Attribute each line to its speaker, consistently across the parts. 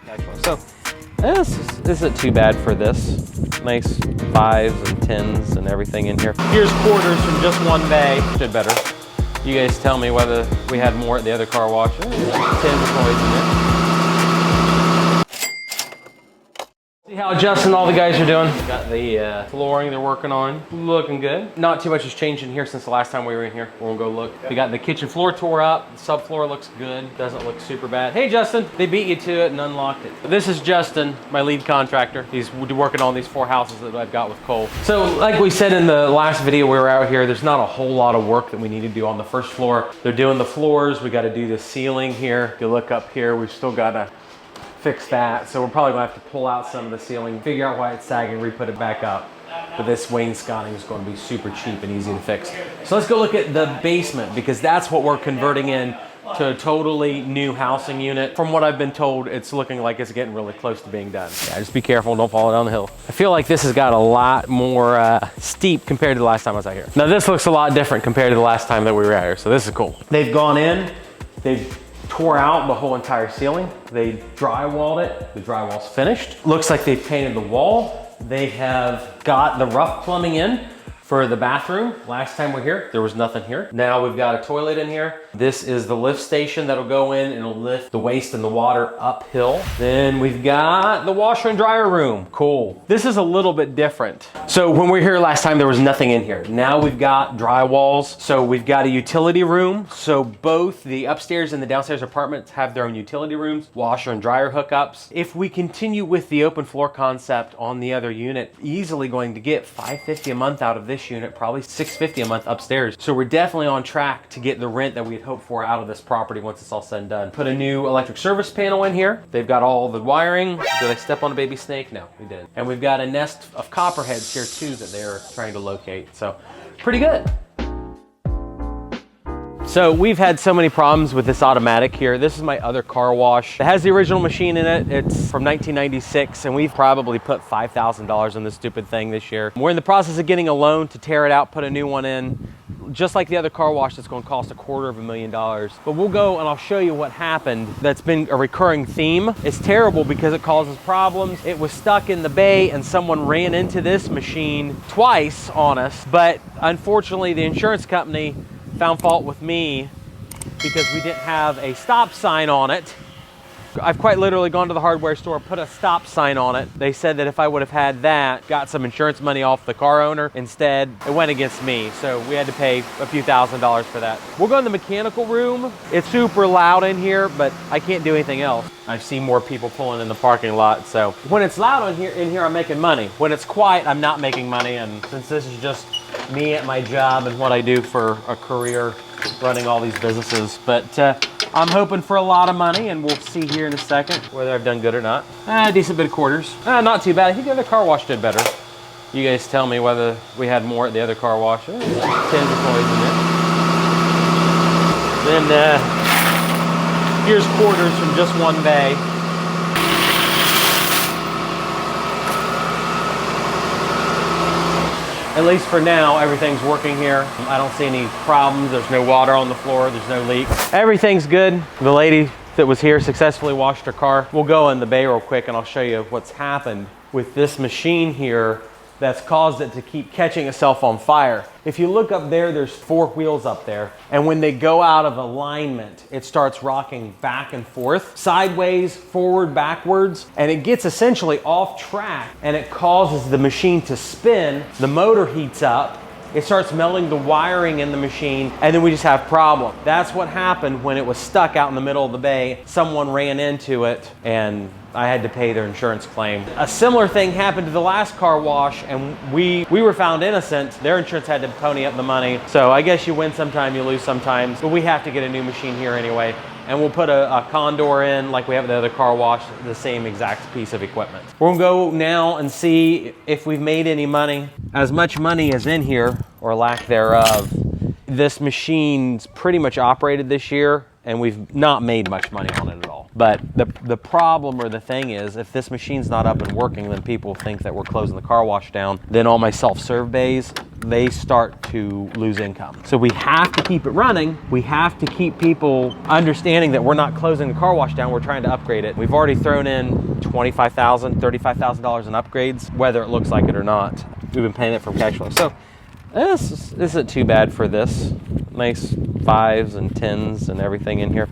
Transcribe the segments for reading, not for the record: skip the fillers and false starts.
Speaker 1: actually. So this isn't too bad for this. Nice 5s and 10s and everything in here. Here's quarters from just one bay. Did better. You guys tell me whether we had more at the other car wash. 10s toys in there. See how Justin and all the guys are doing? Got the flooring they're working on. Looking good. Not too much has changed in here since the last time we were in here. We'll go look. We got the kitchen floor tore up. The subfloor looks good. Doesn't look super bad. Hey Justin, they beat you to it and unlocked it. This is Justin, my lead contractor. He's working on these 4 houses that I've got with Cole. So like we said in the last video we were out here, there's not a whole lot of work that we need to do on the first floor. They're doing the floors. We got to do the ceiling here. If you look up here, we've still got to fix that. So we're probably gonna have to pull out some of the ceiling, figure out why it's sagging, re-put it back up. But this wainscoting is going to be super cheap and easy to fix. So let's go look at the basement, because that's what we're converting in to a totally new housing unit. From what I've been told, it's looking like it's getting really close to being done. Yeah, just be careful, don't fall down the hill. I feel like this has got a lot more steep compared to the last time I was out here. Now this looks a lot different compared to the last time that we were out here, so this is cool. They've gone in, they've tore out the whole entire ceiling. They drywalled it. The drywall's finished. Looks like they've painted the wall. They have got the rough plumbing in for the bathroom. Last time we were here, there was nothing here. Now we've got a toilet in here. This is the lift station that'll go in and it'll lift the waste and the water uphill. Then we've got the washer and dryer room. Cool. This is a little bit different. So when we were here last time, there was nothing in here. Now we've got dry walls. So we've got a utility room. So both the upstairs and the downstairs apartments have their own utility rooms, washer and dryer hookups. If we continue with the open floor concept on the other unit, easily going to get $550 a month out of this unit, probably $650 a month upstairs. So we're definitely on track to get the rent that we had hoped for out of this property once it's all said and done. Put a new electric service panel in here. They've got all the wiring. Did I step on a baby snake? No, we didn't. And we've got a nest of copperheads here too that they're trying to locate. So pretty good. So we've had so many problems with this automatic here. This is my other car wash. It has the original machine in it. It's from 1996, and we've probably put $5,000 on this stupid thing this year. We're in the process of getting a loan to tear it out, put a new one in. Just like the other car wash, that's going to cost $250,000. But we'll go and I'll show you what happened. That's been a recurring theme. It's terrible because it causes problems. It was stuck in the bay and someone ran into this machine twice on us. But unfortunately, the insurance company found fault with me because we didn't have a stop sign on it. I've quite literally gone to the hardware store, put a stop sign on it. They said that if I would have had that, got some insurance money off the car owner, instead it went against me. So we had to pay a few $1,000s for that. We'll go in the mechanical room. It's super loud in here, but I can't do anything else. I've seen more people pulling in the parking lot. So when it's loud in here, I'm making money. When it's quiet, I'm not making money. And since this is just me at my job and what I do for a career, running all these businesses, but I'm hoping for a lot of money, and we'll see here in a second whether I've done good or not. Decent bit of quarters. Not too bad. I think the other car wash did better. You guys tell me whether we had more at the other car wash. 10 toys in there. Then here's quarters from just one bay. At least for now, everything's working here. I don't see any problems. There's no water on the floor. There's no leaks. Everything's good. The lady that was here successfully washed her car. We'll go in the bay real quick and I'll show you what's happened with this machine here that's caused it to keep catching itself on fire. If you look up there, there's 4 wheels up there. And when they go out of alignment, it starts rocking back and forth, sideways, forward, backwards, and it gets essentially off track and it causes the machine to spin. The motor heats up. It starts melting the wiring in the machine, and then we just have problem. That's what happened when it was stuck out in the middle of the bay. Someone ran into it and I had to pay their insurance claim. A similar thing happened to the last car wash, and we were found innocent. Their insurance had to pony up the money. So I guess you win sometime, you lose sometimes, but we have to get a new machine here anyway. And we'll put a condor in like we have at the other car wash, the same exact piece of equipment. We're gonna go now and see if we've made any money. As much money as in here, or lack thereof. This machine's pretty much operated this year, and we've not made much money on it at all. But the problem or the thing is, if this machine's not up and working, then people think that we're closing the car wash down. Then all my self-serve bays they start to lose income. So we have to keep it running. We have to keep people understanding that we're not closing the car wash down, we're trying to upgrade it. We've already thrown in $25,000, $35,000 in upgrades, whether it looks like it or not. We've been paying it from cash flow. So this isn't too bad for this. Nice 5s and 10s and everything in here.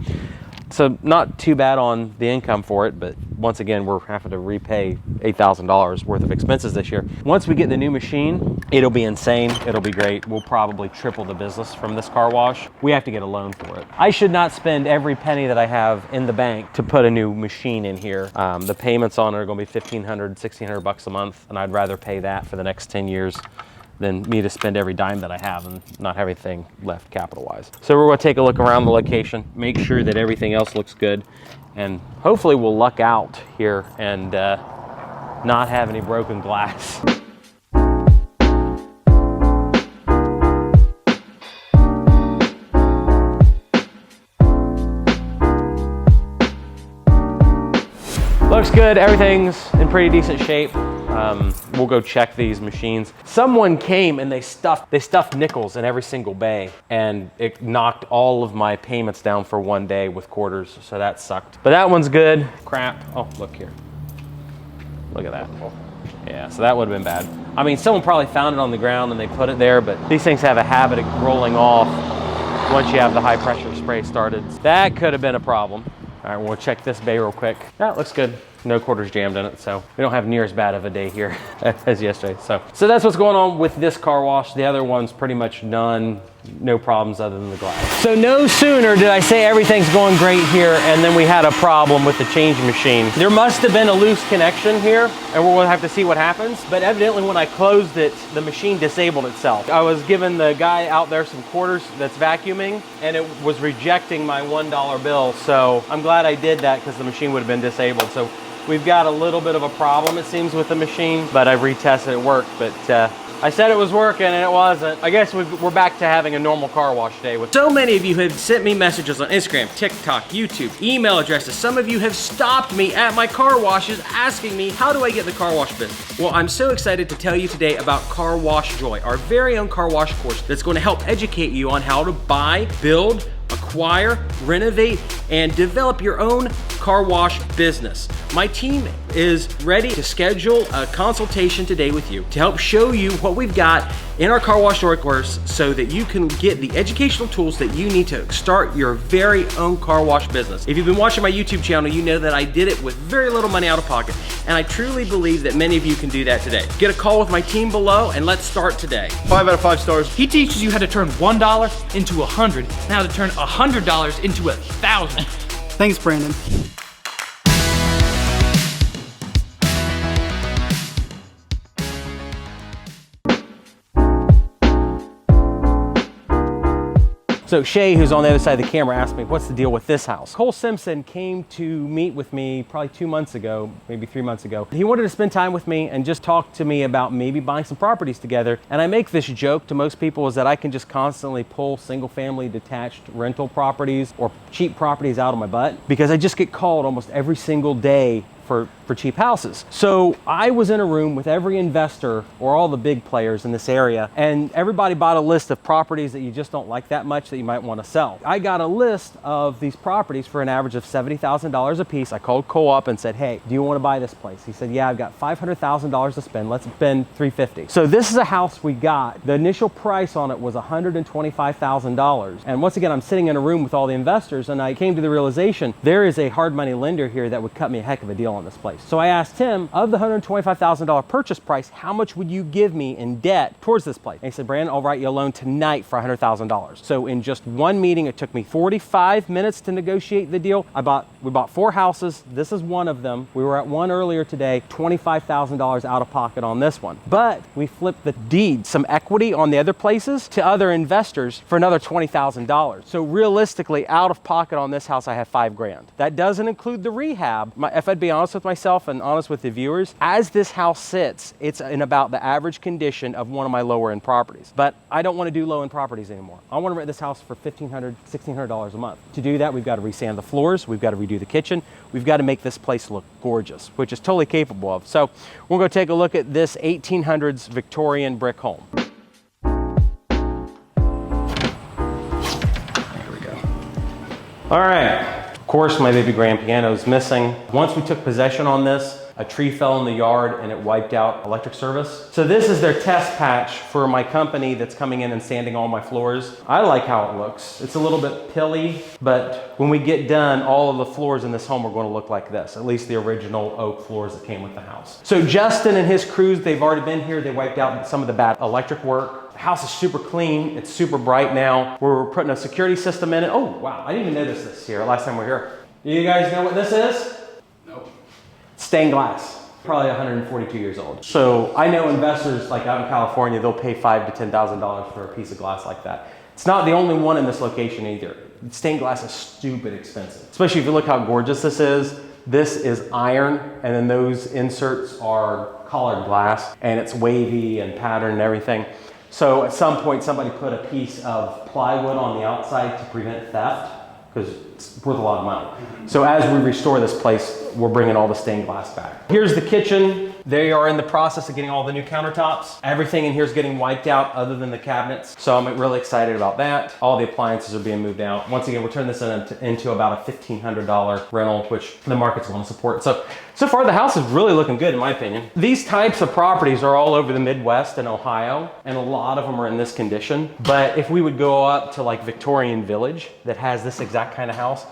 Speaker 1: So not too bad on the income for it, but once again, we're having to repay $8,000 worth of expenses this year. Once we get the new machine, it'll be insane. It'll be great. We'll probably triple the business from this car wash. We have to get a loan for it. I should not spend every penny that I have in the bank to put a new machine in here. The payments on it are gonna be $1,500, $1,600 a month, and I'd rather pay that for the next 10 years than me to spend every dime that I have and not have anything left capital-wise. So we're gonna take a look around the location, make sure that everything else looks good, and hopefully we'll luck out here and not have any broken glass. Looks good, everything's in pretty decent shape. We'll go check these machines. Someone came and they stuffed nickels in every single bay, and it knocked all of my payments down for one day with quarters, so that sucked. But that one's good. Crap, oh, look here. Look at that. Yeah, so that would have been bad. I mean, someone probably found it on the ground and they put it there, but these things have a habit of rolling off once you have the high pressure spray started. That could have been a problem. All right, we'll check this bay real quick. That looks good. No quarters jammed in it, so we don't have near as bad of a day here as yesterday. So that's what's going on with this car wash. The other one's pretty much done. No problems other than the glass. So no sooner did I say everything's going great here, and then we had a problem with the change machine. There must have been a loose connection here, and we'll have to see what happens. But evidently when I closed it, the machine disabled itself. I was giving the guy out there some quarters that's vacuuming, and it was rejecting my $1 bill. So I'm glad I did that because the machine would have been disabled. So we've got a little bit of a problem, it seems, with the machine, but I've retested it worked. But I said it was working and it wasn't. I guess we're back to having a normal car wash day. So many of you have sent me messages on Instagram, TikTok, YouTube, email addresses. Some of you have stopped me at my car washes asking me, how do I get the car wash business? Well, I'm so excited to tell you today about Car Wash Joy, our very own car wash course that's going to help educate you on how to buy, build, acquire, renovate, and develop your own car wash business. My team is ready to schedule a consultation today with you to help show you what we've got in our Car Wash Joy course so that you can get the educational tools that you need to start your very own car wash business. If you've been watching my YouTube channel, you know that I did it with very little money out of pocket, and I truly believe that many of you can do that today. Get a call with my team below and let's start today.
Speaker 2: 5 out of 5 stars.
Speaker 3: He teaches you how to turn $1 into $100, and how to turn $100 into $1,000.
Speaker 2: Thanks, Brandon.
Speaker 1: So Shay, who's on the other side of the camera, asked me, what's the deal with this house? Cole Simpson came to meet with me probably 2 months ago, maybe 3 months ago. He wanted to spend time with me and just talk to me about maybe buying some properties together. And I make this joke to most people is that I can just constantly pull single family detached rental properties or cheap properties out of my butt because I just get called almost every single day for cheap houses. So I was in a room with every investor or all the big players in this area, and everybody bought a list of properties that you just don't like that much that you might want to sell. I got a list of these properties for an average of $70,000 a piece. I called Cole up and said, hey, do you want to buy this place? He said, yeah, I've got $500,000 to spend. Let's spend $350,000. So this is a house we got. The initial price on it was $125,000. And once again, I'm sitting in a room with all the investors, and I came to the realization there is a hard money lender here that would cut me a heck of a deal on this place. So I asked him, of the $125,000 purchase price, how much would you give me in debt towards this place? And he said, Brandon, I'll write you a loan tonight for $100,000. So in just one meeting, it took me 45 minutes to negotiate the deal. We bought 4 houses. This is one of them. We were at one earlier today, $25,000 out of pocket on this one. But we flipped the deed, some equity on the other places, to other investors for another $20,000. So realistically, out of pocket on this house, I have $5,000. That doesn't include the rehab. If I'd be honest with myself and honest with the viewers, as this house sits, it's in about the average condition of one of my lower end properties. But I don't want to do low end properties anymore. I want to rent this house for $1,500, $1,600 a month. To do that, we've got to resand the floors, we've got to redo the kitchen, we've got to make this place look gorgeous, which is totally capable of. So we're going to take a look at this 1800s Victorian brick home. All right. Of course, my baby grand piano is missing. Once we took possession on this, a tree fell in the yard and it wiped out electric service. So this is their test patch for my company that's coming in and sanding all my floors. I like how it looks. It's a little bit pilly, but when we get done, all of the floors in this home are going to look like this, at least the original oak floors that came with the house. So Justin and his crews, they've already been here. They wiped out some of the bad electric work. The house is super clean. It's super bright now. We're putting a security system in it. Oh, wow. I didn't even notice this here last time we were here. Do you guys know what this is? Stained glass, probably 142 years old. So I know investors like out in California, they'll pay $5,000 to $10,000 for a piece of glass like that. It's not the only one in this location either. Stained glass is stupid expensive, especially if you look how gorgeous this is. This is iron, and then those inserts are colored glass, and it's wavy and patterned and everything. So at some point, somebody put a piece of plywood on the outside to prevent theft, because it's worth a lot of money. So as we restore this place, we're bringing all the stained glass back. Here's the kitchen. They are in the process of getting all the new countertops. Everything in here is getting wiped out other than the cabinets. So I'm really excited about that. All the appliances are being moved out. Once again, we're turning this into about a $1,500 rental, which the market's going to support. So far the house is really looking good in my opinion. These types of properties are all over the Midwest and Ohio, and a lot of them are in this condition. But if we would go up to like Victorian Village that has this exact kind of house,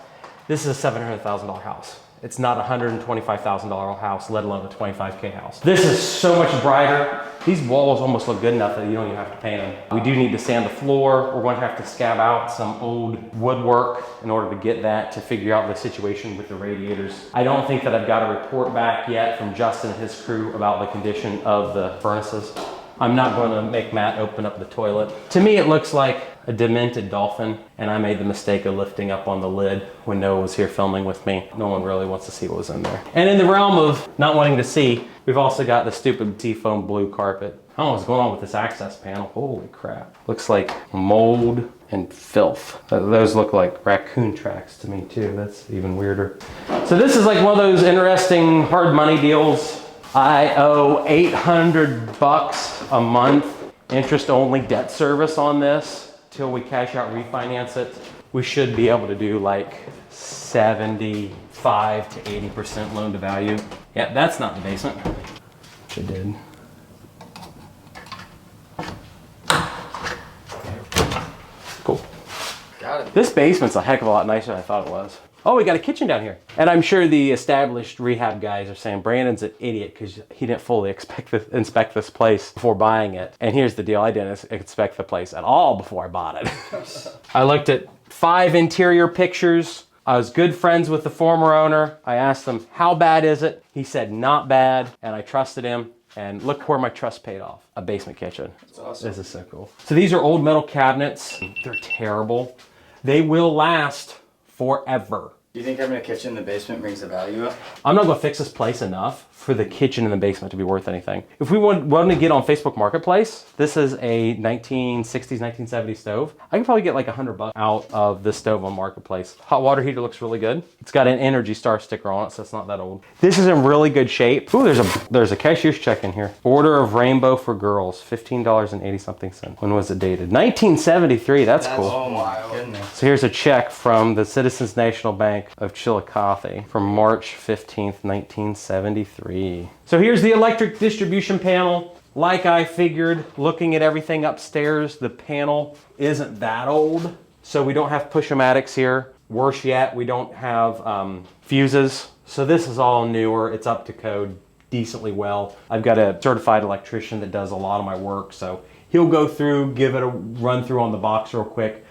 Speaker 1: this is a $700,000 house. It's not a $125,000 house, let alone a $25K house. This is so much brighter. These walls almost look good enough that you don't even have to paint them. We do need to sand the floor. We're going to have to scab out some old woodwork in order to get that, to figure out the situation with the radiators. I don't think that I've got a report back yet from Justin and his crew about the condition of the furnaces. I'm not going to make Matt open up the toilet. To me, it looks like a demented dolphin, and I made the mistake of lifting up on the lid when Noah was here filming with me. No one really wants to see what was in there. And in the realm of not wanting to see, we've also got the stupid seafoam blue carpet. I don't know what's going on with this access panel. Holy crap. Looks like mold and filth. Those look like raccoon tracks to me too. That's even weirder. So this is like one of those interesting hard money deals. I owe $800 a month interest only debt service on this till we cash out, refinance it. We should be able to do like 75 to 80% loan to value. Yeah, that's not the basement, which I did. Cool. Got it. This basement's a heck of a lot nicer than I thought it was. Oh, we got a kitchen down here. And I'm sure the established rehab guys are saying Brandon's an idiot because he didn't fully inspect this place before buying it. And here's the deal, I didn't inspect the place at all before I bought it. I looked at 5 interior pictures. I was good friends with the former owner. I asked him, how bad is it? He said, not bad, and I trusted him. And look where my trust paid off, a basement kitchen. That's awesome. This is so cool. So these are old metal cabinets. They're terrible. They will last forever.
Speaker 4: Do you think having a kitchen in the basement brings the value up?
Speaker 1: I'm not going to fix this place enough for the kitchen in the basement to be worth anything. If we want to get on Facebook Marketplace, this is a 1960s, 1970s stove. I could probably get like $100 out of this stove on Marketplace. Hot water heater looks really good. It's got an Energy Star sticker on it, so it's not that old. This is in really good shape. Ooh, there's a cashier's check in here. Order of Rainbow for Girls, $15.80 something. When was it dated? 1973, that's cool.
Speaker 4: Oh my goodness.
Speaker 1: So here's a check from the Citizens National Bank of Chillicothe from March 15th, 1973. So here's the electric distribution panel. Like I figured, looking at everything upstairs, the panel isn't that old. So we don't have push-o-matics here. Worse yet, we don't have fuses. So this is all newer. It's up to code decently well. I've got a certified electrician that does a lot of my work. So he'll go through, give it a run through on the box real quick.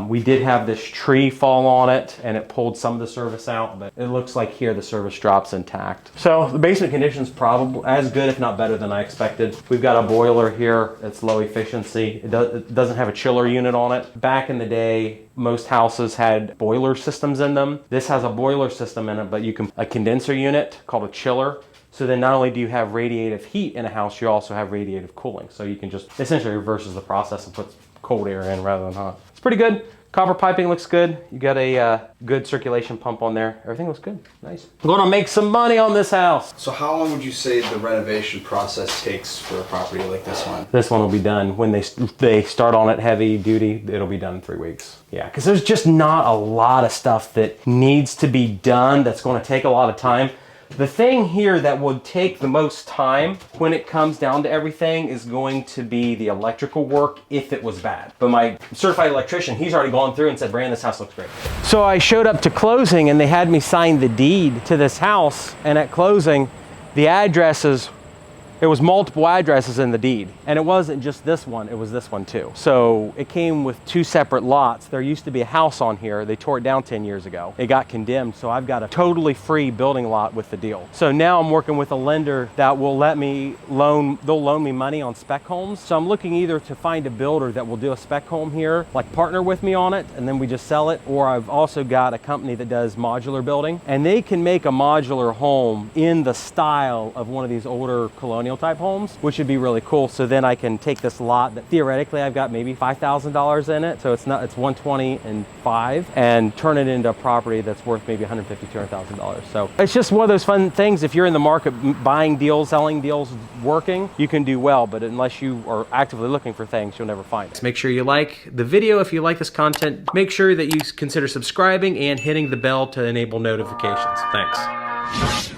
Speaker 1: We did have this tree fall on it and it pulled some of the service out, but it looks like here the service drops intact. So the basement condition's probably as good, if not better than I expected. We've got a boiler here. It's low efficiency. It doesn't have a chiller unit on it. Back in the day, most houses had boiler systems in them. This has a boiler system in it, but you can a condenser unit called a chiller. So then not only do you have radiative heat in a house, you also have radiative cooling. So you can just essentially reverses the process and puts cold air in rather than hot. It's pretty good. Copper piping looks good. You got a good circulation pump on there. Everything looks good. Nice. I'm gonna make some money on this house.
Speaker 2: So how long would you say the renovation process takes for a property like this one?
Speaker 1: This one will be done when they start on it heavy duty. It'll be done in 3 weeks. Yeah, because there's just not a lot of stuff that needs to be done that's going to take a lot of time. The thing here that would take the most time when it comes down to everything is going to be the electrical work if it was bad. But my certified electrician, he's already gone through and said, Brandon, this house looks great. So I showed up to closing and they had me sign the deed to this house, and at closing, the addresses, there was multiple addresses in the deed, and it wasn't just this one, it was this one too. So it came with 2 separate lots. There used to be a house on here. They tore it down 10 years ago. It got condemned, so I've got a totally free building lot with the deal. So now I'm working with a lender that will let me they'll loan me money on spec homes. So I'm looking either to find a builder that will do a spec home here, like partner with me on it, and then we just sell it, or I've also got a company that does modular building, and they can make a modular home in the style of one of these older colonial type homes, which would be really cool. So then I can take this lot that theoretically I've got maybe $5,000 in it, so it's $120 and $5, and turn it into a property that's worth maybe $150,000, $200,000. So it's just one of those fun things. If you're in the market buying deals, selling deals, working, you can do well, but unless you are actively looking for things, you'll never find it. Make sure you like the video if you like this content. Make sure that you consider subscribing and hitting the bell to enable notifications. Thanks.